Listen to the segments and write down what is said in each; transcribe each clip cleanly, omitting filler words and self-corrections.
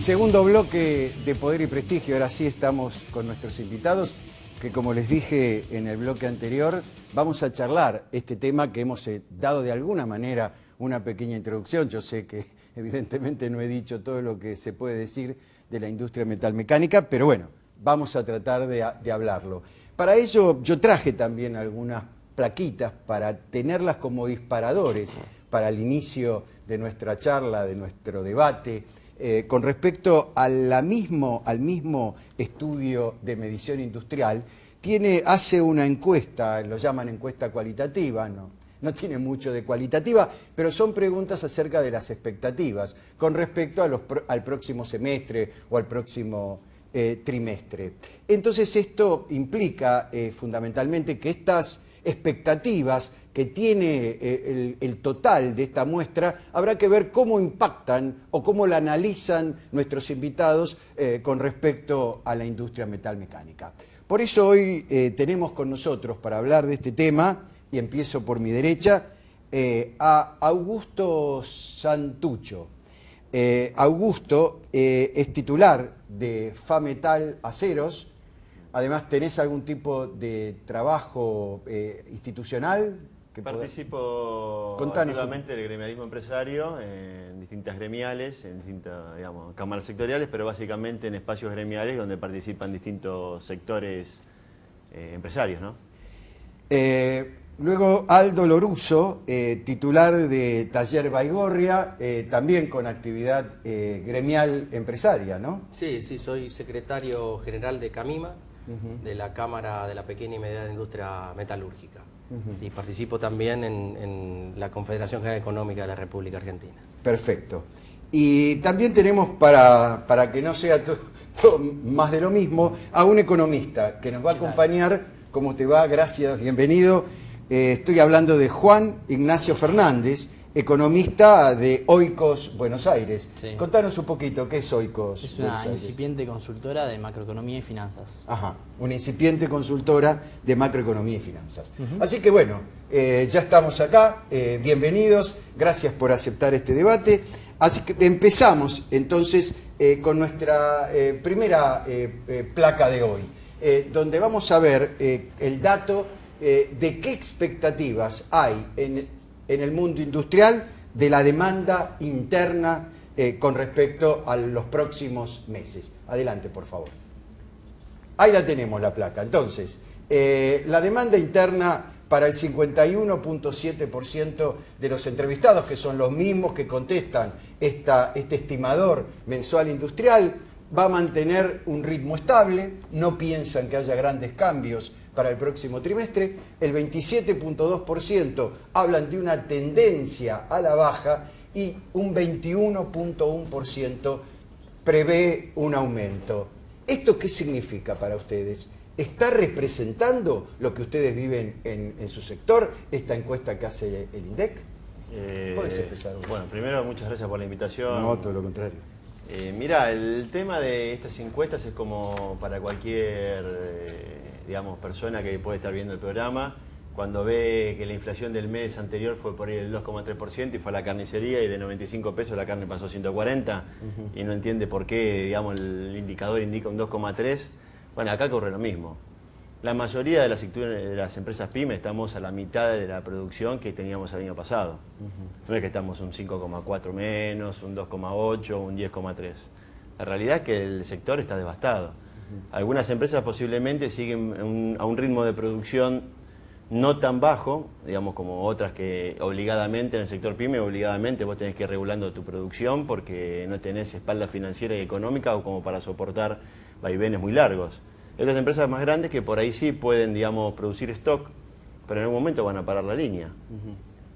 Segundo bloque de Poder y Prestigio. Ahora sí estamos con nuestros invitados, que como les dije en el bloque anterior, vamos a charlar este tema que hemos dado de alguna manera una pequeña introducción. Yo sé que evidentemente no he dicho todo lo que se puede decir de la industria metalmecánica, pero bueno, vamos a tratar de hablarlo. Para ello yo traje también algunas plaquitas para tenerlas como disparadores para el inicio de nuestra charla, de nuestro debate, con respecto al mismo estudio de medición industrial. Hace una encuesta, lo llaman encuesta cualitativa, no tiene mucho de cualitativa, pero son preguntas acerca de las expectativas con respecto al próximo semestre o al próximo trimestre. Entonces esto implica fundamentalmente que estas expectativas que tiene el total de esta muestra, habrá que ver cómo impactan o cómo la analizan nuestros invitados con respecto a la industria metalmecánica. Por eso hoy tenemos con nosotros, para hablar de este tema, y empiezo por mi derecha, a Augusto Santucho. Augusto es titular de FAMetal Aceros. Además, ¿tenés algún tipo de trabajo institucional? Participo activamente del gremialismo empresario en distintas gremiales, en distintas, cámaras sectoriales, pero básicamente en espacios gremiales donde participan distintos sectores empresarios, ¿no? Luego Aldo Loruso, titular de Taller Baigorria, también con actividad gremial empresaria, ¿no? Sí, soy secretario general de CAMIMA, de la Cámara de la Pequeña y Mediana Industria Metalúrgica. Y participo también en la Confederación General Económica de la República Argentina. Perfecto. Y también tenemos, para que no sea todo más de lo mismo, a un economista que nos va a acompañar. ¿Cómo te va? Gracias, bienvenido. Estoy hablando de Juan Ignacio Fernández, economista de Oikos Buenos Aires. Sí. Contanos un poquito, ¿qué es Oikos? Es una incipiente consultora de macroeconomía y finanzas. Ajá, una incipiente consultora de macroeconomía y finanzas. Así que bueno, ya estamos acá, bienvenidos, gracias por aceptar este debate. Así que empezamos entonces con nuestra primera placa de hoy, donde vamos a ver el dato de qué expectativas hay en el mundo industrial de la demanda interna con respecto a los próximos meses. Adelante, por favor. Ahí la tenemos, la placa. Entonces, la demanda interna para el 51.7% de los entrevistados, que son los mismos que contestan este estimador mensual industrial, va a mantener un ritmo estable, no piensan que haya grandes cambios para el próximo trimestre. El 27.2% hablan de una tendencia a la baja y un 21.1% prevé un aumento. ¿Esto qué significa para ustedes? ¿Está representando lo que ustedes viven en su sector, esta encuesta que hace el INDEC? Puedes empezar. Bueno, primero muchas gracias por la invitación. No, todo lo contrario. Mirá, el tema de estas encuestas es como para cualquier persona que puede estar viendo el programa, cuando ve que la inflación del mes anterior fue por ahí del 2,3% y fue a la carnicería y de 95 pesos la carne pasó a 140 y no entiende por qué el indicador indica un 2,3. Bueno, acá ocurre lo mismo. La mayoría de las empresas pymes estamos a la mitad de la producción que teníamos el año pasado. No es que estamos un 5,4 menos, un 2,8, un 10,3. La realidad es que el sector está devastado. Algunas empresas posiblemente siguen a un ritmo de producción no tan bajo, como otras que obligadamente en el sector pyme, obligadamente vos tenés que ir regulando tu producción porque no tenés espalda financiera y económica o como para soportar vaivenes muy largos. Estas empresas más grandes que por ahí sí pueden, producir stock, pero en algún momento van a parar la línea.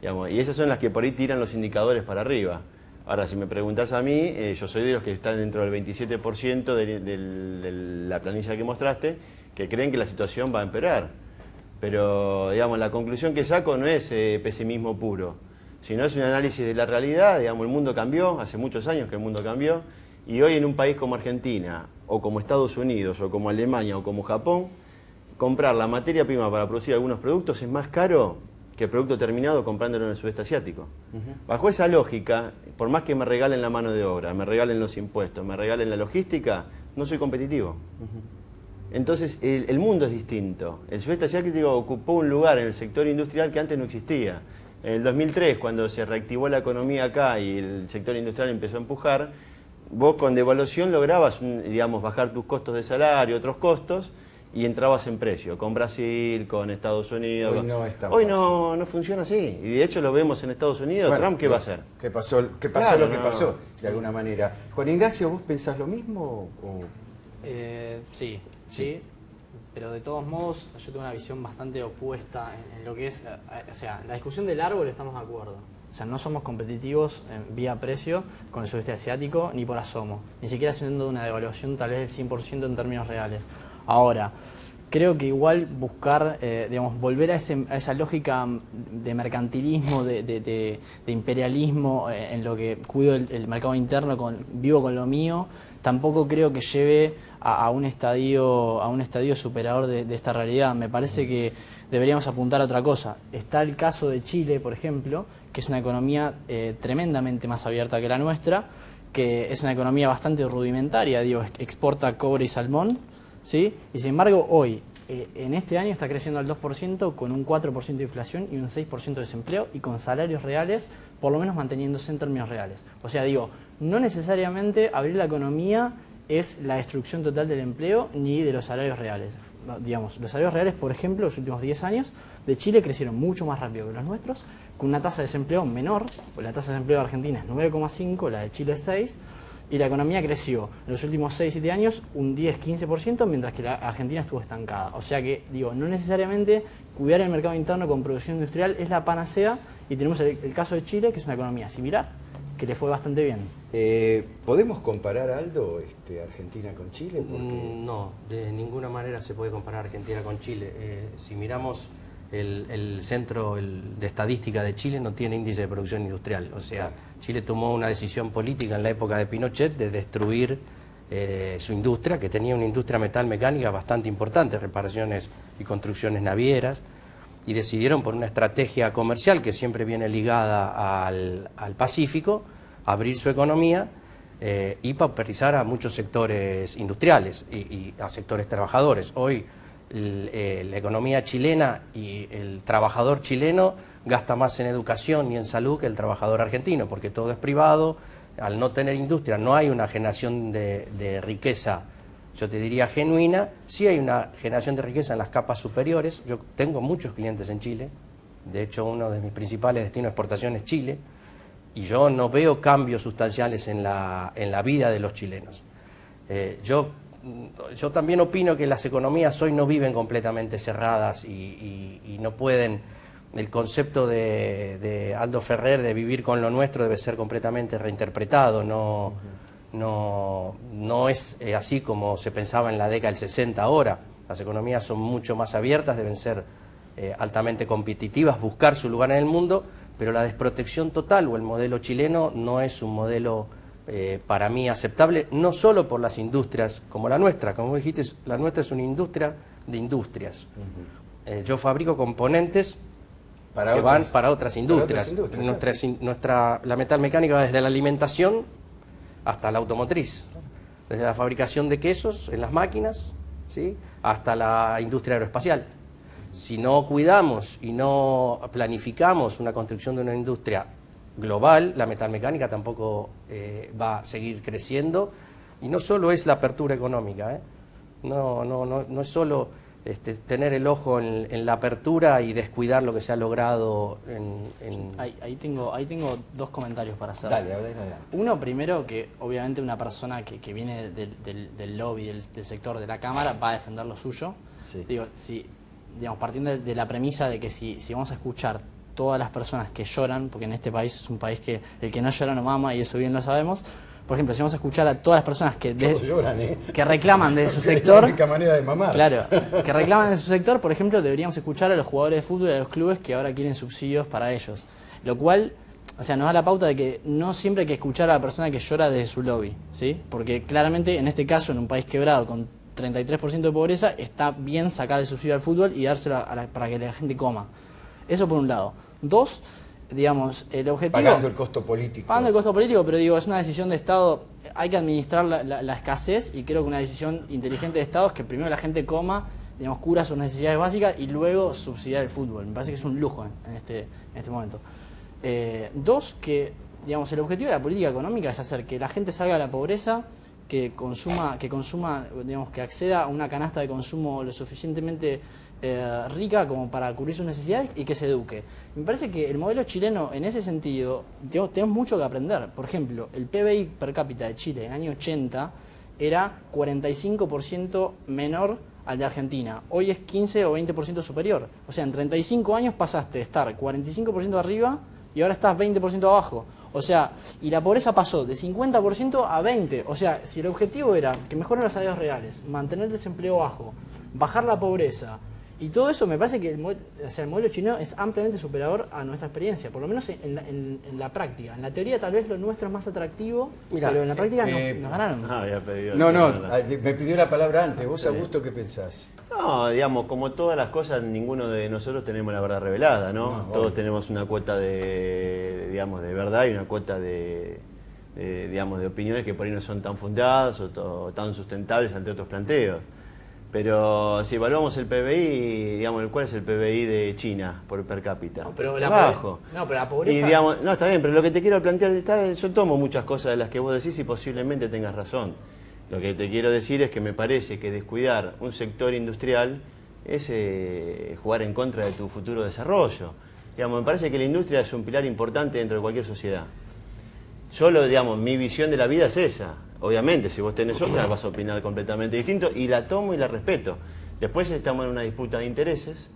Y esas son las que por ahí tiran los indicadores para arriba. Ahora, si me preguntás a mí, yo soy de los que están dentro del 27% de la planilla que mostraste, que creen que la situación va a empeorar. Pero, la conclusión que saco no es pesimismo puro, sino es un análisis de la realidad. El mundo cambió, hace muchos años que el mundo cambió, y hoy en un país como Argentina, o como Estados Unidos, o como Alemania, o como Japón, comprar la materia prima para producir algunos productos es más caro que el producto terminado comprándolo en el sudeste asiático. Bajo esa lógica, por más que me regalen la mano de obra, me regalen los impuestos, me regalen la logística, no soy competitivo. Entonces, el mundo es distinto. El sudeste asiático ocupó un lugar en el sector industrial que antes no existía. En el 2003, cuando se reactivó la economía acá y el sector industrial empezó a empujar, vos con devaluación lograbas, digamos, bajar tus costos de salario, otros costos, y entrabas en precio, con Brasil, con Estados Unidos. Hoy no es tan Hoy fácil. no funciona así. Y de hecho lo vemos en Estados Unidos. Bueno, Trump, ¿qué va a hacer? ¿Qué pasó Claro, lo que no. pasó, de alguna manera? Juan Ignacio, ¿vos pensás lo mismo? Sí, sí, pero de todos modos yo tengo una visión bastante opuesta en lo que es, o sea, la discusión del árbol estamos de acuerdo. O sea, no somos competitivos en vía precio con el sudeste asiático ni por asomo, ni siquiera haciendo una devaluación tal vez del 100% en términos reales. Ahora, creo que igual buscar, digamos, volver a esa lógica de mercantilismo, de imperialismo, en lo que cuido el mercado interno, vivo con lo mío, tampoco creo que lleve a un estadio superador de esta realidad. Me parece que deberíamos apuntar a otra cosa. Está el caso de Chile, por ejemplo, que es una economía tremendamente más abierta que la nuestra, que es una economía bastante rudimentaria, digo, exporta cobre y salmón, ¿sí? Y sin embargo, hoy, en este año está creciendo al 2% con un 4% de inflación y un 6% de desempleo y con salarios reales, por lo menos manteniéndose en términos reales. O sea, digo, no necesariamente abrir la economía es la destrucción total del empleo ni de los salarios reales. Digamos, los salarios reales, por ejemplo, los últimos 10 años de Chile crecieron mucho más rápido que los nuestros, con una tasa de desempleo menor, pues la tasa de desempleo de Argentina es 9,5, la de Chile es 6, y la economía creció en los últimos 6-7 años un 10-15%, mientras que la Argentina estuvo estancada. O sea que, digo, no necesariamente cuidar el mercado interno con producción industrial es la panacea, y tenemos el caso de Chile, que es una economía similar, que le fue bastante bien. ¿Podemos comparar, Aldo, Argentina con Chile? Porque... No, de ninguna manera se puede comparar Argentina con Chile. Si miramos el centro de estadística de Chile, no tiene índice de producción industrial. O sea, Chile tomó una decisión política en la época de Pinochet de destruir su industria, que tenía una industria metalmecánica bastante importante, reparaciones y construcciones navieras, y decidieron, por una estrategia comercial que siempre viene ligada al Pacífico, abrir su economía y pauperizar a muchos sectores industriales y a sectores trabajadores. Hoy la economía chilena y el trabajador chileno gasta más en educación y en salud que el trabajador argentino, porque todo es privado. Al no tener industria no hay una generación de riqueza, yo te diría genuina. Sí hay una generación de riqueza en las capas superiores. Yo tengo muchos clientes en Chile, de hecho uno de mis principales destinos de exportación es Chile, y yo no veo cambios sustanciales en la vida de los chilenos. Yo también opino que las economías hoy no viven completamente cerradas y no pueden. El concepto de Aldo Ferrer de vivir con lo nuestro debe ser completamente reinterpretado. No es así como se pensaba en la década del 60 ahora. Las economías son mucho más abiertas, deben ser altamente competitivas, buscar su lugar en el mundo, pero la desprotección total o el modelo chileno no es un modelo para mí aceptable, no solo por las industrias como la nuestra. Como dijiste, la nuestra es una industria de industrias. Yo fabrico componentes que van para otras industrias. La metalmecánica va desde la alimentación hasta la automotriz, desde la fabricación de quesos en las máquinas, ¿sí?, hasta la industria aeroespacial. Si no cuidamos y no planificamos una construcción de una industria global, la metalmecánica tampoco va a seguir creciendo. Y no solo es la apertura económica, no es solo tener el ojo en la apertura y descuidar lo que se ha logrado Ahí tengo dos comentarios para hacer. Dale, adelante. Uno, primero, que obviamente una persona que viene del lobby, del sector de la Cámara, va a defender lo suyo. Sí. Digo, digamos, partiendo de la premisa de que si vamos a escuchar todas las personas que lloran, porque en este país es un país que el que no llora no mama, y eso bien lo sabemos. Por ejemplo, si vamos a escuchar a todas las personas que reclaman de su sector, es la única manera de mamar. claro, que reclaman de su sector, por ejemplo, deberíamos escuchar a los jugadores de fútbol y a los clubes que ahora quieren subsidios para ellos. Lo cual, o sea, nos da la pauta de que no siempre hay que escuchar a la persona que llora desde su lobby, ¿sí? Porque claramente, en este caso, en un país quebrado con 33% de pobreza, está bien sacar el subsidio al fútbol y dárselo para que la gente coma. Eso por un lado. Dos, digamos, el objetivo... Pagando el costo político. Pagando el costo político, pero digo, es una decisión de Estado, hay que administrar la escasez y creo que una decisión inteligente de Estado es que primero la gente coma, digamos, cura sus necesidades básicas y luego subsidiar el fútbol. Me parece que es un lujo en este momento. Dos, que digamos, el objetivo de la política económica es hacer que la gente salga de la pobreza, que consuma, digamos, que acceda a una canasta de consumo lo suficientemente rica como para cubrir sus necesidades y que se eduque. Me parece que el modelo chileno, en ese sentido, tenemos mucho que aprender. Por ejemplo, el PBI per cápita de Chile en el año 80 era 45% menor al de Argentina. Hoy es 15 o 20% superior. O sea, en 35 años pasaste de estar 45% arriba y ahora estás 20% abajo. O sea, y la pobreza pasó de 50% a 20%. O sea, si el objetivo era que mejoren los salarios reales, mantener el desempleo bajo, bajar la pobreza, y todo eso, me parece que el modelo chileno es ampliamente superador a nuestra experiencia, por lo menos en la práctica. En la teoría tal vez lo nuestro es más atractivo, pero en la práctica nos ganaron. Había pedido Me pidió la palabra antes. ¿Vos, Augusto, qué pensás? No, digamos, como todas las cosas, ninguno de nosotros tenemos la verdad revelada, ¿no? Todos tenemos una cuota de verdad y una cuota de opiniones que por ahí no son tan fundadas o tan sustentables ante otros planteos. Pero si evaluamos el PBI, digamos, ¿cuál es el PBI de China per cápita? No, pero bajo. La pobreza... Y, digamos, no, está bien, pero lo que te quiero plantear, yo tomo muchas cosas de las que vos decís y posiblemente tengas razón. Lo que te quiero decir es que me parece que descuidar un sector industrial es jugar en contra de tu futuro desarrollo. Digamos, me parece que la industria es un pilar importante dentro de cualquier sociedad. Mi visión de la vida es esa. Obviamente, si vos tenés otra, vas a opinar completamente distinto y la tomo y la respeto. Después estamos en una disputa de intereses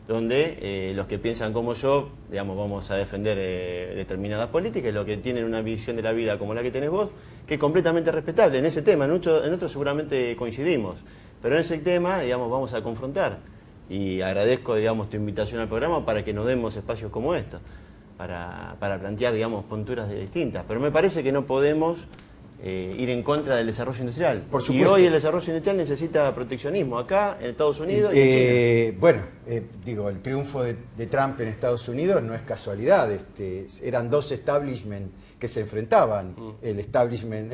donde los que piensan como yo, digamos, vamos a defender determinadas políticas, y los que tienen una visión de la vida como la que tenés vos, que es completamente respetable. En ese tema, en otro seguramente coincidimos, pero en ese tema, digamos, vamos a confrontar. Y agradezco, digamos, tu invitación al programa para que nos demos espacios como estos, para plantear, digamos, posturas distintas. Pero me parece que no podemos ir en contra del desarrollo industrial. Por supuesto. Y hoy el desarrollo industrial necesita proteccionismo, acá, en Estados Unidos y en China. El triunfo de Trump en Estados Unidos no es casualidad. Eran dos establishments que se enfrentaban, el establishment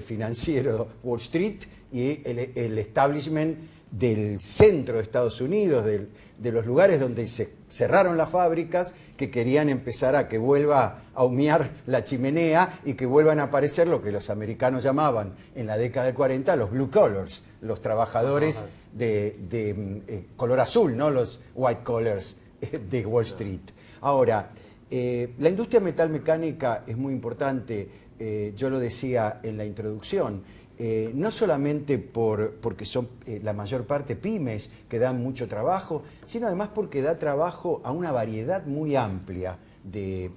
financiero Wall Street y el establishment del centro de Estados Unidos, de los lugares donde se cerraron las fábricas, que querían empezar a que vuelva a humear la chimenea y que vuelvan a aparecer lo que los americanos llamaban en la década del 40 los blue collars, los trabajadores de color azul, no los white collars de Wall Street. Ahora, la industria metalmecánica es muy importante, yo lo decía en la introducción. No solamente porque son la mayor parte pymes que dan mucho trabajo, sino además porque da trabajo a una variedad muy amplia de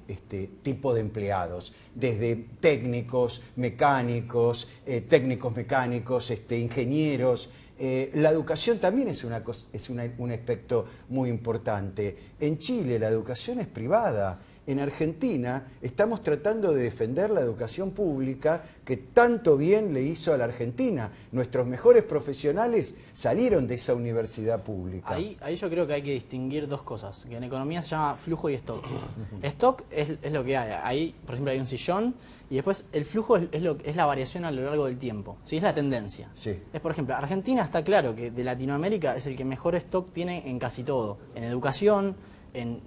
tipo de empleados, desde técnicos, mecánicos, ingenieros. La educación también es un aspecto muy importante. En Chile la educación es privada. En Argentina estamos tratando de defender la educación pública que tanto bien le hizo a la Argentina. Nuestros mejores profesionales salieron de esa universidad pública. Ahí yo creo que hay que distinguir dos cosas, que en economía se llama flujo y stock. Stock es lo que hay. Ahí, por ejemplo, hay un sillón y después el flujo es la variación a lo largo del tiempo. ¿Sí? Es la tendencia. Sí. Es, por ejemplo, Argentina está claro que de Latinoamérica es el que mejor stock tiene en casi todo. En educación,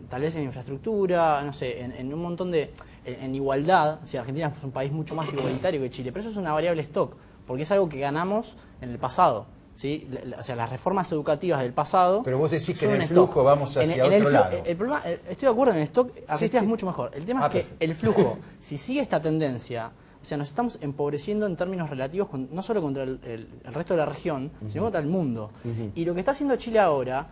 tal vez en infraestructura, no sé, en un montón de... En igualdad, si Argentina es un país mucho más igualitario que Chile, pero eso es una variable stock, porque es algo que ganamos en el pasado, ¿sí? O sea, las reformas educativas del pasado... Pero vos decís que en el flujo vamos hacia otro lado. El problema, estoy de acuerdo, en el stock Argentina es mucho mejor. El tema es que el flujo, si sigue esta tendencia... O sea, nos estamos empobreciendo en términos relativos, no solo contra el resto de la región, sino contra el mundo. Y lo que está haciendo Chile ahora...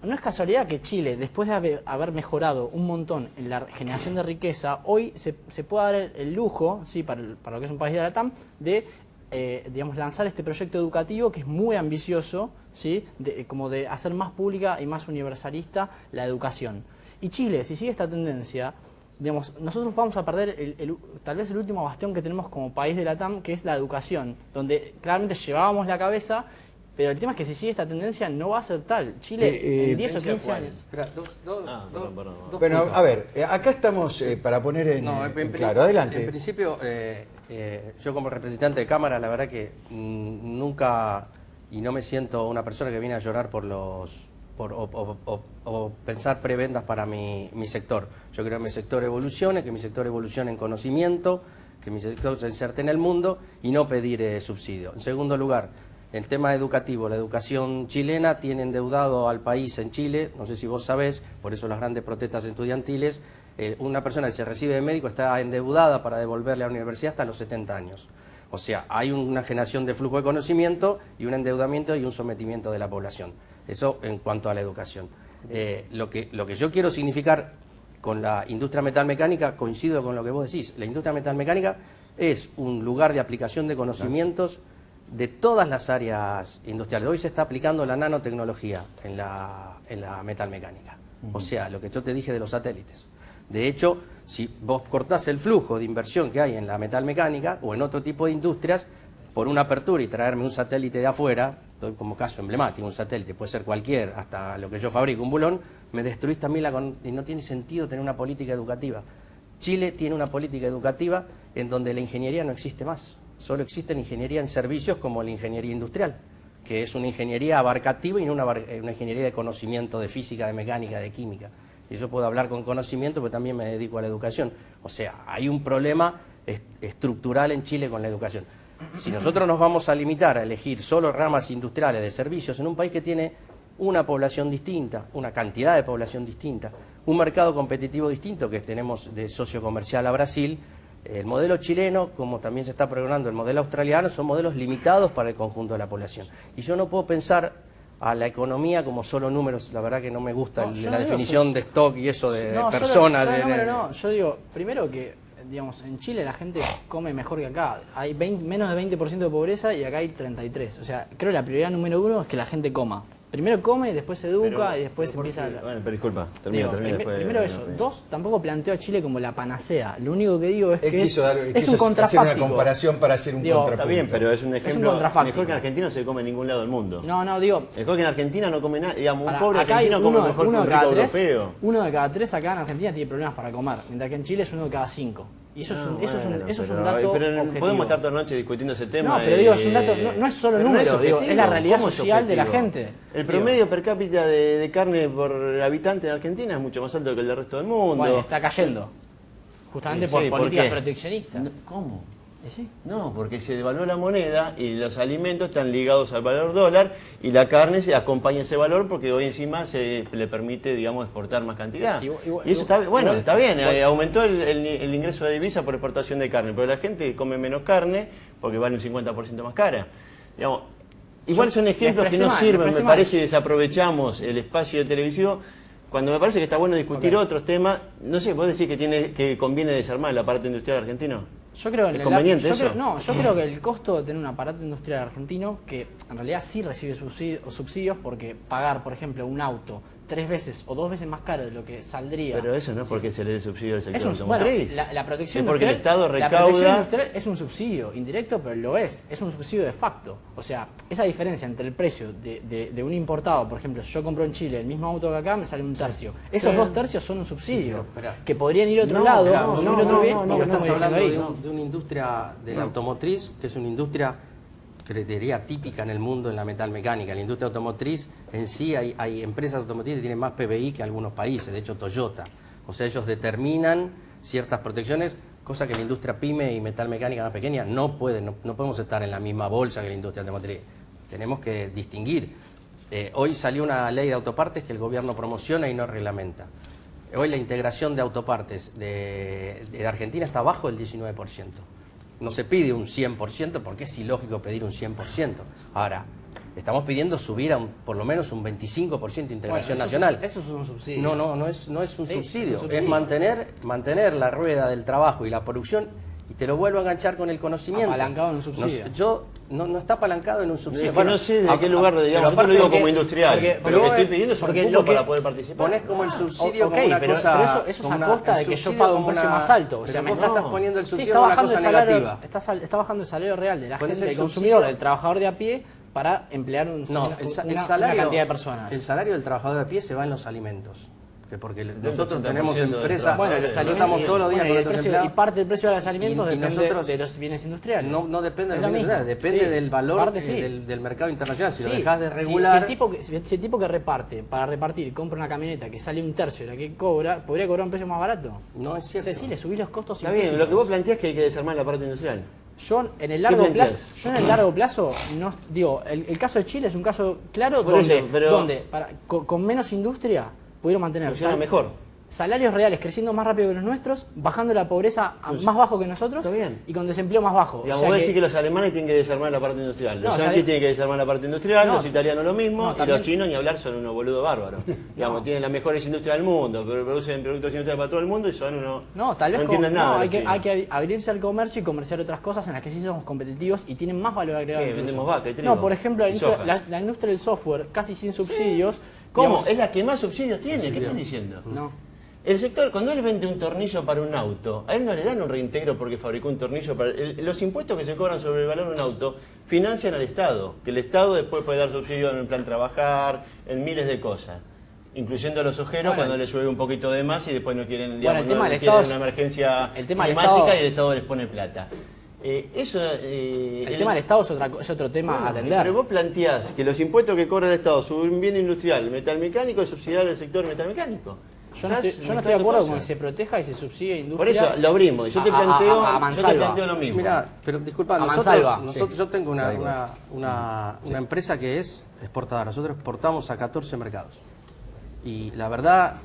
No es casualidad que Chile, después de haber mejorado un montón en la generación de riqueza, hoy se pueda dar el lujo, ¿sí? para lo que es un país de la TAM, de lanzar este proyecto educativo que es muy ambicioso, ¿sí? Como de hacer más pública y más universalista la educación. Y Chile, si sigue esta tendencia, nosotros vamos a perder tal vez el último bastión que tenemos como país de la TAM, que es la educación, donde claramente llevábamos la cabeza Pero el tema es que si sigue esta tendencia no va a ser tal. Chile en 10 o 15 años. Espera, perdón. Bueno, a ver, acá estamos para poner en claro. Adelante. En principio, yo como representante de Cámara, la verdad que nunca, y no me siento una persona que viene a llorar o pensar prebendas para mi sector. Yo creo que mi sector evolucione, en conocimiento, que mi sector se inserte en el mundo y no pedir subsidio. En segundo lugar, el tema educativo, la educación chilena tiene endeudado al país en Chile, no sé si vos sabés, por eso las grandes protestas estudiantiles, una persona que se recibe de médico está endeudada para devolverle a la universidad hasta los 70 años. O sea, hay una generación de flujo de conocimiento y un endeudamiento y un sometimiento de la población. Eso en cuanto a la educación. Lo que yo quiero significar con la industria metalmecánica, coincido con lo que vos decís, la industria metalmecánica es un lugar de aplicación de conocimientos de todas las áreas industriales. Hoy se está aplicando la nanotecnología en la metalmecánica. O sea, lo que yo te dije de los satélites. De hecho, si vos cortás el flujo de inversión que hay en la metalmecánica o en otro tipo de industrias, por una apertura y traerme un satélite de afuera, doy como caso emblemático, un satélite puede ser cualquier, hasta lo que yo fabrico, un bulón, me destruís también y no tiene sentido tener una política educativa. Chile tiene una política educativa en donde la ingeniería no existe más. Solo existe la ingeniería en servicios como la ingeniería industrial, que es una ingeniería abarcativa y no una ingeniería de conocimiento, de física, de mecánica, de química. Y yo puedo hablar con conocimiento, pero también me dedico a la educación. O sea, hay un problema estructural en Chile con la educación. Si nosotros nos vamos a limitar a elegir solo ramas industriales de servicios en un país que tiene una población distinta, una cantidad de población distinta, un mercado competitivo distinto que tenemos de socio comercial a Brasil, el modelo chileno, como también se está programando el modelo australiano, son modelos limitados para el conjunto de la población. Y yo no puedo pensar a la economía como solo números, la verdad que no me gusta la definición de stock y eso de personas. Yo digo, primero que, digamos, en Chile la gente come mejor que acá. Hay menos de 20% de pobreza y acá hay 33%. O sea, creo que la prioridad número 1 es que la gente coma. Primero come, después se educa y después empieza... Bueno, pero disculpa, termina después. Primero eso. Dos, tampoco planteo a Chile como la panacea. Lo único que digo es que quiso es un contrafáctico. hacer una comparación para hacer un contrapunto. Está bien, pero es un ejemplo. Mejor que en Argentina no se come en ningún lado del mundo. No, digo... Mejor que en Argentina no come nada. Digamos, un pobre acá hay argentino come mejor que un rico europeo. Uno de cada 3 acá en Argentina tiene problemas para comer, mientras que en Chile es uno de cada 5. Y eso es un dato pero objetivo. Podemos estar toda la noche discutiendo ese tema. No, pero digo, es un dato, no es solo número, es la realidad social de la gente. El promedio per cápita de carne por habitante en Argentina es mucho más alto que el del resto del mundo. Bueno, está cayendo. Justamente por políticas proteccionistas. ¿Cómo? ¿Sí? No, porque se devaluó la moneda y los alimentos están ligados al valor dólar y la carne se acompaña ese valor porque hoy encima se le permite, digamos, exportar más cantidad. Y eso está bien, aumentó el ingreso de divisa por exportación de carne, pero la gente come menos carne porque vale un 50% más cara. Digamos, igual son ejemplos que no sirven, me parece, desaprovechamos el espacio televisivo. Cuando me parece que está bueno discutir otros temas, no sé, ¿vos decís que conviene desarmar el aparato industrial argentino? Yo creo ¿Es conveniente eso? Yo creo que el costo de tener un aparato industrial argentino, que en realidad sí recibe subsidios, porque pagar, por ejemplo, un auto 3 veces o 2 veces más caro de lo que saldría... Pero eso no es porque se le dé subsidio al sector automotriz. Bueno, la protección es porque industrial, el Estado recauda... La protección industrial es un subsidio indirecto, pero lo es un subsidio de facto. O sea, esa diferencia entre el precio de un importado, por ejemplo, si yo compro en Chile el mismo auto que acá, me sale un tercio. Esos 2 tercios son un subsidio, que podrían ir a otro lado, pero estás hablando de una industria de la automotriz, que es una industria que diría típica en el mundo en la metalmecánica. La industria automotriz en sí, hay empresas automotrices que tienen más PBI que algunos países, de hecho Toyota. O sea, ellos determinan ciertas protecciones, cosa que la industria pyme y metalmecánica más pequeña no podemos estar en la misma bolsa que la industria automotriz. Tenemos que distinguir. Hoy salió una ley de autopartes que el gobierno promociona y no reglamenta. Hoy la integración de autopartes de Argentina está bajo el 19%. No se pide un 100% porque es ilógico pedir un 100%. Ahora, estamos pidiendo subir por lo menos un 25% de integración nacional. Eso es un subsidio. No es un subsidio. Es mantener la rueda del trabajo y la producción y te lo vuelvo a enganchar con el conocimiento. Apalancado en un subsidio. No está apalancado en un subsidio. Es que no sé de qué lugar, digamos, yo lo digo como industrial. Pero lo que estoy pidiendo es un cupo para poder participar. Pones como el subsidio como una cosa... Pero eso es a costa de que yo pague un precio más alto. O sea, me estás poniendo el subsidio como una cosa negativa. Está bajando el salario real de la gente, del consumidor, del trabajador de a pie, para emplear No, una cantidad de personas. El salario del trabajador de pie se va en los alimentos. Porque nosotros 80% tenemos del empresas, trabajo. nosotros estamos todos los días con nuestros empleados. Y parte del precio de los alimentos Y depende nosotros- de los bienes industriales. No depende de Es los lo bienes mismo. industriales, depende Sí, del valor parte sí. del mercado internacional. Si lo Sí, dejas de si regular... el tipo que reparte, para repartir, compra una camioneta que sale un tercio de la que cobra, ¿podría cobrar un precio más barato? No es cierto. O sea, sí, le subí los costos Está bien, lo que vos planteás es que hay que desarmar la parte industrial. Yo en el largo planteás? plazo, no digo, el caso de Chile es un caso claro Por donde, eso, pero- donde con menos industria pudieron mantener Funciona mejor. salarios reales creciendo más rápido que los nuestros, bajando la pobreza más bajo que nosotros Está bien. y con desempleo más bajo. Digamos, O sea vos que- decís que los alemanes tienen que desarmar la parte industrial, los No, yanquis tienen que desarmar la parte industrial, No, los italianos lo mismo, no, y también- los chinos ni hablar son unos boludos bárbaros. Digamos, tienen las mejores industrias del mundo, pero producen productos industriales para todo el mundo y son unos... No, tal vez no entienden nada. hay los chinos. que abrirse al comercio y comerciar otras cosas en las que sí somos competitivos y tienen más valor agregado. ¿Qué? incluso. Vendemos vaca y trigo No, por ejemplo, y soja. la industria del software, casi sin subsidios. ¿Cómo? digamos, Es la que más subsidios tiene, ¿qué estás diciendo? No. El sector, cuando él vende un tornillo para un auto, a él no le dan un reintegro porque fabricó un tornillo para... los impuestos que se cobran sobre el valor de un auto financian al Estado, que el Estado después puede dar subsidio en el plan trabajar, en miles de cosas, incluyendo a los ojeros Bueno, cuando les llueve un poquito de más y después no quieren, Bueno, digamos, el tema no del quieren Estado una emergencia el tema del climática Estado- y el Estado les pone plata. El tema del Estado es otro tema a Bueno, atender. pero vos planteás que los impuestos que cobra el Estado sobre un bien industrial, metalmecánico, es subsidiar el sector metalmecánico. Yo no estoy de acuerdo con que se proteja y se subsidie Por industrias. eso lo abrimos. Y yo te planteo, a yo te mansalva. planteo lo mismo. Mira, pero disculpa, A mansalva, yo tengo Da igual. una empresa que es exportadora. Nosotros exportamos a 14 mercados. Y la verdad,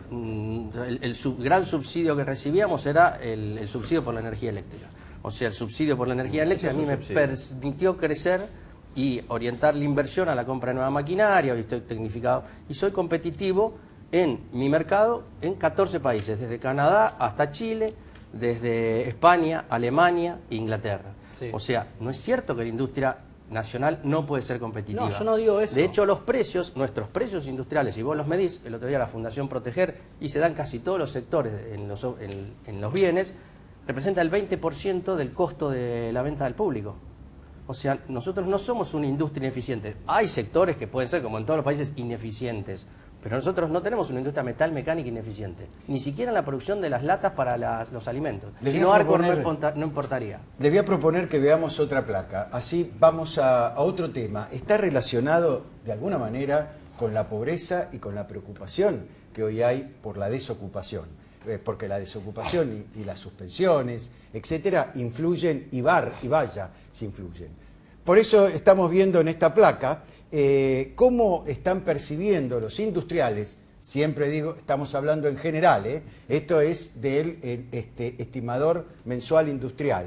gran subsidio que recibíamos era el subsidio por la energía eléctrica. O sea, el subsidio por la energía eléctrica a mí me permitió crecer y orientar la inversión a la compra de nueva maquinaria, hoy estoy tecnificado, y soy competitivo en mi mercado en 14 países, desde Canadá hasta Chile, desde España, Alemania e Inglaterra. Sí. O sea, no es cierto que la industria nacional no puede ser competitiva. No, yo no digo eso. De hecho, los precios, nuestros precios industriales, si vos los medís, el otro día la Fundación Proteger, y se dan casi todos los sectores en los bienes, representa el 20% del costo de la venta al público. O sea, nosotros no somos una industria ineficiente. Hay sectores que pueden ser, como en todos los países, ineficientes. Pero nosotros no tenemos una industria metal mecánica ineficiente. Ni siquiera en la producción de las latas para los alimentos. Les Si voy a no, Arcor proponer- no importaría. Les voy a proponer que veamos otra placa. Así vamos a otro tema. Está relacionado de alguna manera con la pobreza y con la preocupación que hoy hay por la desocupación. Porque la desocupación y las suspensiones, etcétera, influyen y vaya, se influyen. Por eso estamos viendo en esta placa cómo están percibiendo los industriales. Siempre digo, estamos hablando en general, esto es del estimador mensual industrial.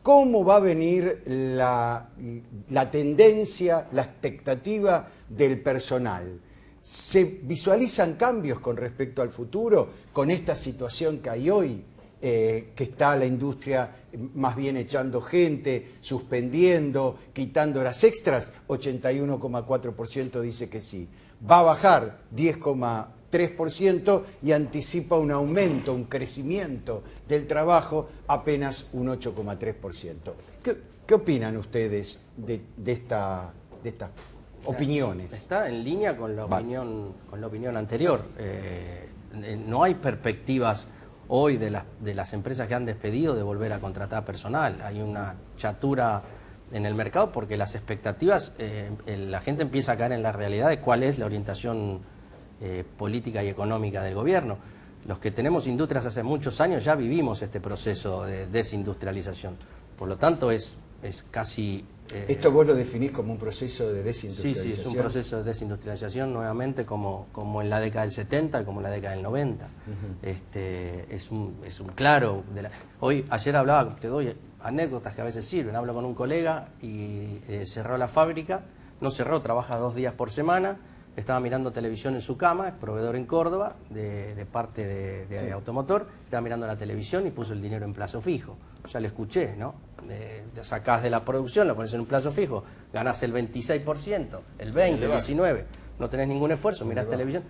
¿Cómo va a venir la tendencia, la expectativa del personal? ¿Se visualizan cambios con respecto al futuro con esta situación que hay hoy? Que está la industria más bien echando gente, suspendiendo, quitando horas extras, 81,4% dice que sí. Va a bajar 10,3% y anticipa un aumento, un crecimiento del trabajo apenas un 8,3%. ¿Qué opinan ustedes de estas opiniones? Está en línea con la opinión anterior. No hay perspectivas hoy de las empresas que han despedido de volver a contratar personal. Hay una chatura en el mercado porque las expectativas, la gente empieza a caer en la realidad de cuál es la orientación política y económica del gobierno. Los que tenemos industrias hace muchos años ya vivimos este proceso de desindustrialización. Por lo tanto, es casi... ¿Esto vos lo definís como un proceso de Sí, desindustrialización? sí, es un proceso de desindustrialización nuevamente como en la década del 70 y como en la década del 90. Es un claro... Ayer hablaba, te doy anécdotas que a veces sirven. Hablo con un colega y cerró la fábrica, no cerró, trabaja 2 días por semana, estaba mirando televisión en su cama, es proveedor en Córdoba de parte de automotor, estaba mirando la televisión y puso el dinero en plazo fijo. Ya le escuché, ¿no? Te sacás de la producción, lo pones en un plazo fijo, ganás el 26%, el 20%, el 19%, no tenés ningún esfuerzo, mirás televisión.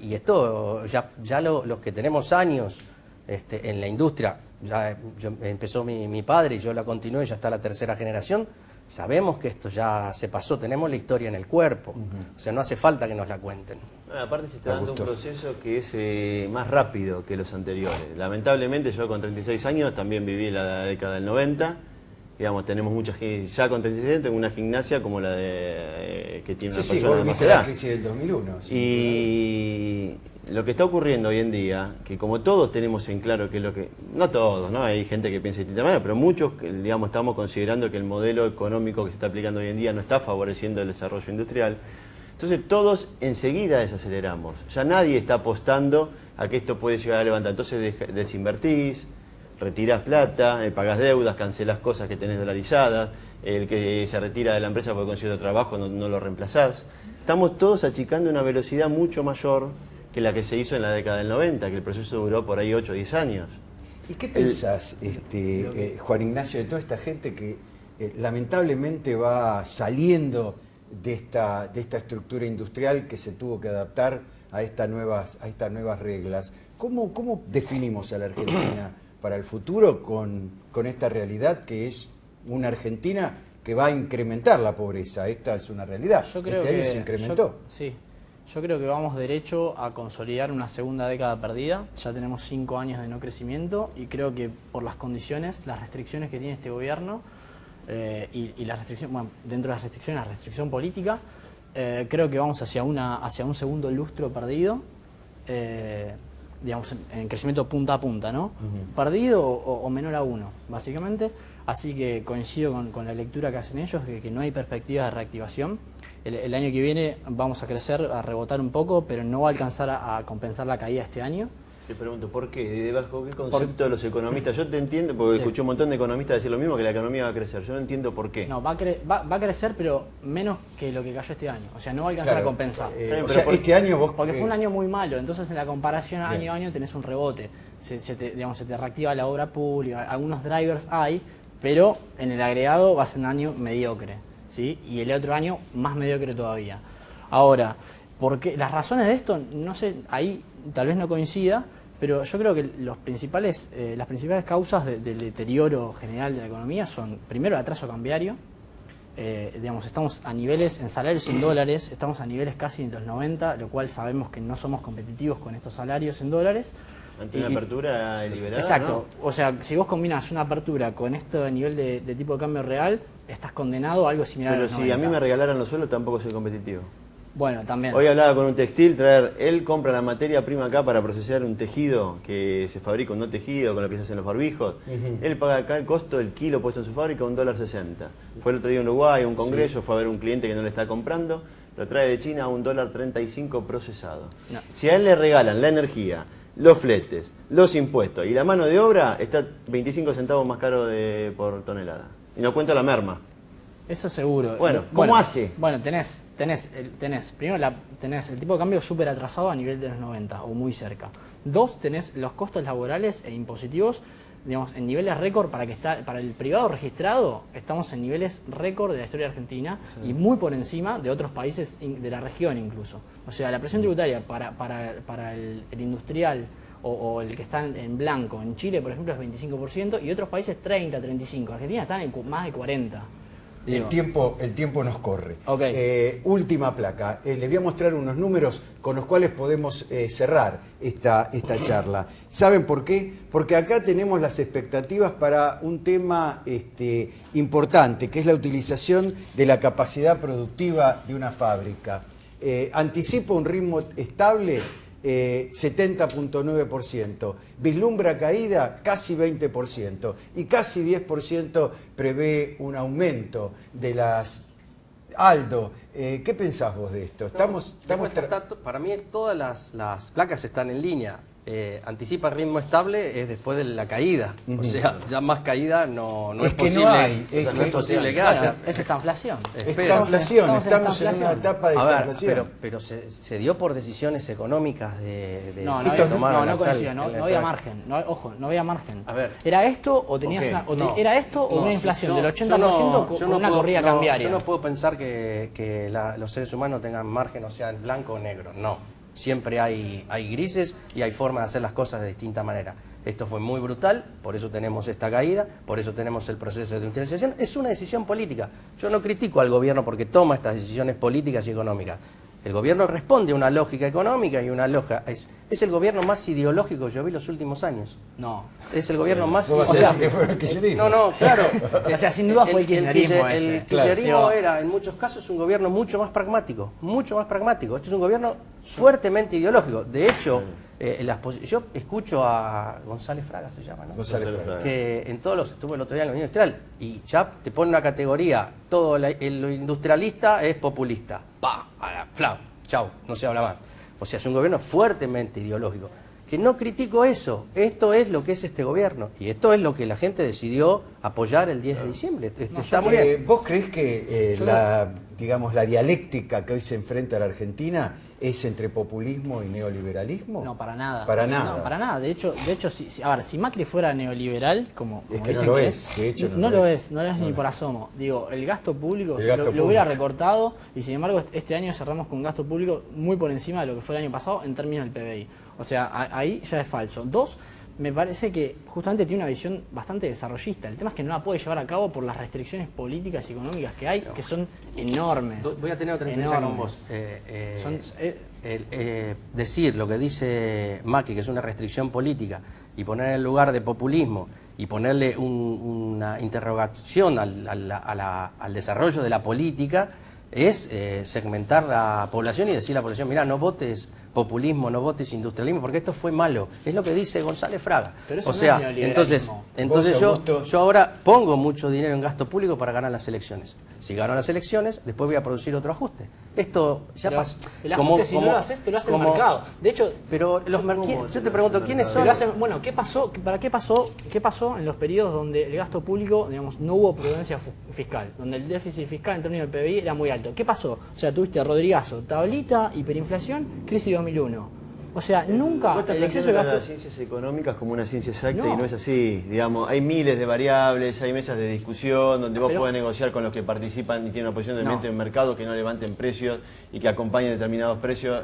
Y esto, ya los que tenemos años en la industria, empezó mi padre y yo la continué, ya está la tercera generación, Sabemos que esto ya se pasó, tenemos la historia en el cuerpo, o sea, no hace falta que nos la cuenten. Aparte se está dando un proceso que es más rápido que los anteriores. Lamentablemente yo con 36 años también viví la década del 90. Digamos, tenemos muchas, ya con 36 tengo una gimnasia como la de que tiene una persona de más edad. La crisis del 2001. Y lo que está ocurriendo hoy en día, que como todos tenemos en claro que es lo que, no todos, ¿no? Hay gente que piensa de distinta manera, pero muchos, digamos, estamos considerando que el modelo económico que se está aplicando hoy en día no está favoreciendo el desarrollo industrial. Entonces todos enseguida desaceleramos. Ya nadie está apostando a que esto puede llegar a levantar. Entonces desinvertís, retirás plata, pagás deudas, cancelás cosas que tenés dolarizadas, el que se retira de la empresa porque consigue otro trabajo no lo reemplazás. Estamos todos achicando una velocidad mucho mayor que la que se hizo en la década del 90, que el proceso duró por ahí 8 o 10 años. ¿Y qué pensás, Juan Ignacio, de toda esta gente que lamentablemente va saliendo de esta estructura industrial que se tuvo que adaptar a estas nuevas reglas? ¿Cómo definimos a la Argentina para el futuro con esta realidad que es una Argentina que va a incrementar la pobreza? Esta es una realidad. Yo creo este año que se incrementó. Yo creo que vamos derecho a consolidar una segunda década perdida. Ya tenemos 5 años de no crecimiento y creo que por las condiciones, las restricciones que tiene este gobierno y la restricción, bueno, dentro de las restricciones, la restricción política, creo que vamos hacia un segundo lustro perdido. Digamos, en crecimiento punta a punta, ¿no? Perdido o menor a 1, básicamente. Así que coincido con la lectura que hacen ellos, de que no hay perspectivas de reactivación. El año que viene vamos a crecer, a rebotar un poco, pero no va a alcanzar a compensar la caída este año. Te pregunto, ¿por qué? ¿Bajo qué concepto de los economistas? Yo te entiendo, porque escuché un montón de economistas decir lo mismo, que la economía va a crecer. Yo no entiendo por qué. No, va a crecer, pero menos que lo que cayó este año. O sea, no va a alcanzar a compensar. O sea, este año vos... Porque fue un año muy malo, entonces en la comparación año a año tenés un rebote. Se te reactiva la obra pública, algunos drivers hay, pero en el agregado va a ser un año mediocre, ¿sí? Y el otro año más mediocre todavía. Ahora, porque las razones de esto, no sé, ahí tal vez no coincida, pero yo creo que las principales causas del deterioro general de la economía son, primero, el atraso cambiario. Estamos a niveles, en salarios en dólares, estamos a niveles casi de los 90, lo cual sabemos que no somos competitivos con estos salarios en dólares. Ante una apertura liberada, exacto, ¿no? O sea, si vos combinas una apertura con este nivel de tipo de cambio real, estás condenado a algo similar a los 90. Pero si a mí me regalaran los suelos, tampoco soy competitivo. Bueno, también. Hoy hablaba con un textil, él compra la materia prima acá para procesar un tejido que se fabrica, un no tejido, con lo que se hacen los barbijos. Él paga acá el costo del kilo puesto en su fábrica, $1.60. Fue el otro día en Uruguay, a un congreso, fue a ver un cliente que no le está comprando, lo trae de China a $1.35 procesado. No. Si a él le regalan la energía, los fletes, los impuestos y la mano de obra, está 25 centavos más caro por tonelada. Y no cuento la merma. Eso seguro. Bueno, ¿cómo hace? Bueno, primero tenés el tipo de cambio súper atrasado a nivel de los 90 o muy cerca. 2, tenés los costos laborales e impositivos, digamos, en niveles récord para el privado registrado, estamos en niveles récord de la historia argentina y muy por encima de otros países de la región incluso. O sea, la presión tributaria para el industrial o el que está en blanco, en Chile, por ejemplo, es 25% y otros países 30, 35%. Argentina está en más de 40%. El tiempo nos corre. Okay. Última placa. Les voy a mostrar unos números con los cuales podemos cerrar esta charla. ¿Saben por qué? Porque acá tenemos las expectativas para un tema importante, que es la utilización de la capacidad productiva de una fábrica. Anticipa un ritmo estable, 70.9%, vislumbra caída casi 20% y casi 10% prevé un aumento de las... Aldo, ¿qué pensás vos de esto? Para mí todas las placas están en línea. Anticipa ritmo estable es después de la caída. O sea, ya más caída no es posible. No hay, no es posible que haya. Es esta inflación. Estamos en una etapa de inflación. Pero se dio por decisiones económicas de no coincido, no había margen. No había margen. A ver. ¿Era esto o tenías era esto o una inflación del 80% con una corrida cambiaria? Yo no puedo pensar que los seres humanos tengan margen, o sea, en blanco o negro. No. Siempre hay grises y hay formas de hacer las cosas de distinta manera. Esto fue muy brutal, por eso tenemos esta caída, por eso tenemos el proceso de industrialización. Es una decisión política. Yo no critico al gobierno porque toma estas decisiones políticas y económicas. El gobierno responde a una lógica económica y una lógica... Es el gobierno más ideológico que yo vi los últimos años. No. Es el gobierno más... ¿Vos vas a decir que fue el kirchnerismo? No, claro. O sea, sin duda fue el kirchnerismo El ese. kirchnerismo Claro. era, en muchos casos, un gobierno mucho más pragmático. Mucho más pragmático. Este es un gobierno fuertemente ideológico. De hecho, yo escucho a González Fraga, se llama, ¿no? González Fraga. Que en todos los... Estuve el otro día en la Unión Industrial y ya te pone una categoría. Todo lo industrialista es populista. ¡Pah! ¡Flau! Chau, no se habla más. O sea, es un gobierno fuertemente ideológico. Que no critico eso. Esto es lo que es este gobierno. Y esto es lo que la gente decidió apoyar el 10 de diciembre. Está muy bien. ¿Vos creés que digamos, la dialéctica que hoy se enfrenta a la Argentina es entre populismo y neoliberalismo? No, para nada. Para nada. No, para nada. De hecho a ver, si Macri fuera neoliberal, como Es que dicen no lo que es, de hecho no lo es ni por asomo. Digo, el gasto público El gasto lo hubiera público. recortado y sin embargo este año cerramos con un gasto público muy por encima de lo que fue el año pasado en términos del PBI. O sea, ahí ya es falso. Dos, me parece que justamente tiene una visión bastante desarrollista. El tema es que no la puede llevar a cabo por las restricciones políticas y económicas que hay, que son enormes. Voy a tener otra experiencia con enormes. vos. Decir lo que dice Macri, que es una restricción política, y poner en el lugar de populismo y ponerle una interrogación al desarrollo de la política, es segmentar la población y decir a la población, mirá, no votes populismo, no votes industrialismo, porque esto fue malo. Es lo que dice González Fraga. Pero eso o no sea, es neoliberalismo. entonces Vos, Augusto. yo ahora pongo mucho dinero en gasto público para ganar las elecciones. Si gano las elecciones, después voy a producir otro ajuste. Esto ya Pero pasó. el ajuste, si no lo haces, te lo hace el mercado. De hecho, Pero yo te pregunto, ¿quiénes te son? lo hacen- bueno, ¿qué pasó en los periodos donde el gasto público, digamos, no hubo prudencia fiscal, donde el déficit fiscal en términos del PBI era muy alto? ¿Qué pasó? O sea, tuviste Rodrigazo, tablita, hiperinflación, crisis 2001. O sea, nunca Vos estás el exceso de planteando gasto... las ciencias económicas como una ciencia exacta No. y no es así. Digamos, hay miles de variables, hay mesas de discusión donde vos Pero- podés negociar con los que participan y tienen una posición de No. mente en el mercado, que no levanten precios y que acompañen determinados precios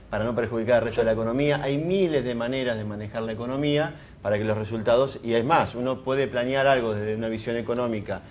para no perjudicar al resto de la economía. Hay miles de maneras de manejar la economía para que los resultados, y es más, uno puede planear algo desde una visión económica,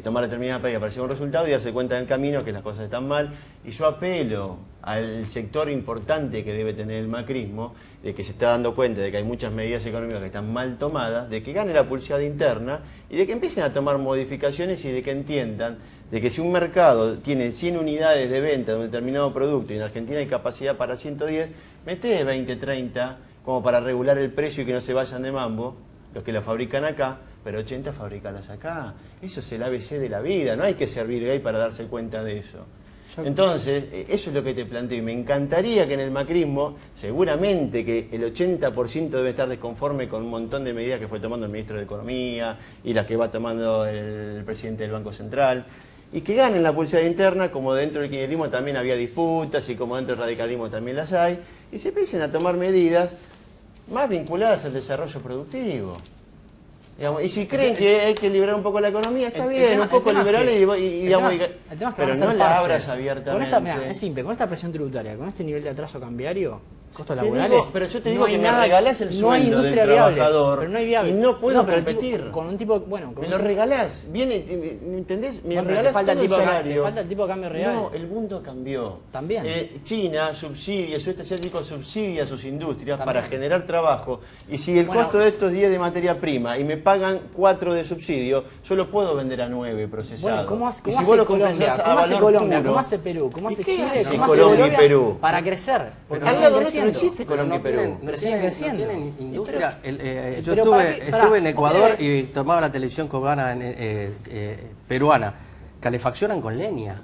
tomar determinada medida para llegar a un resultado y darse cuenta en el camino que las cosas están mal. Y yo apelo al sector importante que debe tener el macrismo, de que se está dando cuenta de que hay muchas medidas económicas que están mal tomadas, de que gane la pulseada interna y de que empiecen a tomar modificaciones y de que entiendan de que si un mercado tiene 100 unidades de venta de un determinado producto y en Argentina hay capacidad para 110, mete 20, 30 como para regular el precio y que no se vayan de mambo los que la fabrican acá, pero 80 fabricalas acá. Eso es el ABC de la vida, no hay que ser Bill Gates para darse cuenta de eso. Entonces, eso es lo que te planteo y me encantaría que en el macrismo, seguramente que el 80% debe estar desconforme con un montón de medidas que fue tomando el ministro de Economía y las que va tomando el presidente del Banco Central, y que ganen la pulseada interna, como dentro del kirchnerismo también había disputas y como dentro del radicalismo también las hay, y se empiecen a tomar medidas más vinculadas al desarrollo productivo. Digamos, y si creen que hay que liberar un poco la economía, está bien, un poco liberal pero no la abras abiertamente. Con esta, mirá, es simple, con esta presión tributaria, con este nivel de atraso cambiario, costos Te laborales. digo, pero yo te digo no hay que me nada- regalás el no hay sueldo del industria viable, trabajador pero no hay viable. y no puedo pero el tipo- competir. con un tipo, bueno, con Me un lo tipo- regalás, viene, ¿entendés? Me Bueno, pero regalás te falta todo el tipo el de salario. te falta el tipo de cambio real. No, el mundo cambió. También. China subsidia, sudeste asiático subsidia sus industrias También. para generar trabajo. Y si el Bueno, costo de estos 10 de materia prima y me pagan 4 de subsidio, yo lo puedo vender a 9 procesado. Bueno, ¿cómo hace, y cómo si hace vos lo Colombia? compensás a ¿Cómo hace valor Colombia? puro, ¿Cómo hace Perú? ¿Cómo ¿Y hace qué Chile? hace ¿Cómo hace Colombia y Bolivia? Perú? Para crecer. Porque Al siguen lado nuestro no creciendo. existe Pero Colombia y Perú. no siguen creciendo. tienen industria. Yo Pero para estuve en Ecuador ustedes- y tomaba la televisión cubana peruana. Calefaccionan con leña.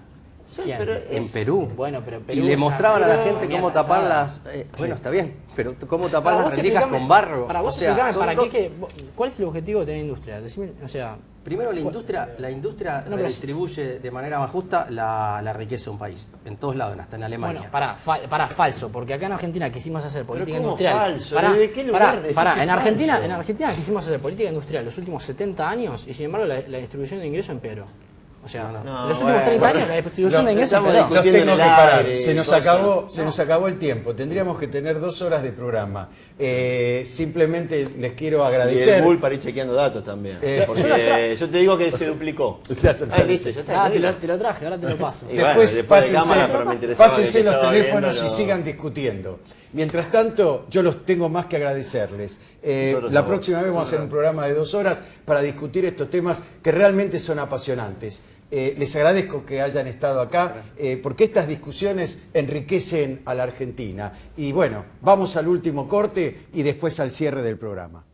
¿Quién? pero En Perú. Bueno, pero Perú y le es una mostraban a la nación gente bien cómo tapar atrasada. las... bueno, está bien, pero cómo tapar Para las vos rendijas explicame- con barro. Para vos O sea, explicame, son ¿para dos- qué, ¿cuál es el objetivo de tener industria? Decime, o sea, Primero, la industria No, pero- redistribuye de manera más justa la riqueza de un país. En todos lados, hasta en Alemania. bueno, para falso, porque acá en Argentina quisimos hacer política ¿cómo industrial. falso? ¿Desde qué lugar decís que es en Argentina, falso? en Argentina quisimos hacer política industrial los últimos 70 años y sin embargo la distribución de ingresos empeoró. O sea, No, los últimos 30 años la distribución de ingresos estamos empeoró. Los discutiendo tengo en que el parar. aire, Se nos acabó el tiempo. Tendríamos que tener 2 horas de programa. Simplemente les quiero Y agradecer. el Bull para ir chequeando datos también. Porque yo te digo que se duplicó. Listo, ya está. Ah, te lo traje, ahora te lo paso. Y bueno, Después después de cámara, pero me interesaba pásense que los estaba teléfonos viendo, y sigan discutiendo. Mientras tanto, yo los tengo más que agradecerles. Nosotros La no. próxima vez vamos a hacer un programa de 2 horas para discutir estos temas que realmente son apasionantes. Les agradezco que hayan estado acá, porque estas discusiones enriquecen a la Argentina. Y bueno, vamos al último corte y después al cierre del programa.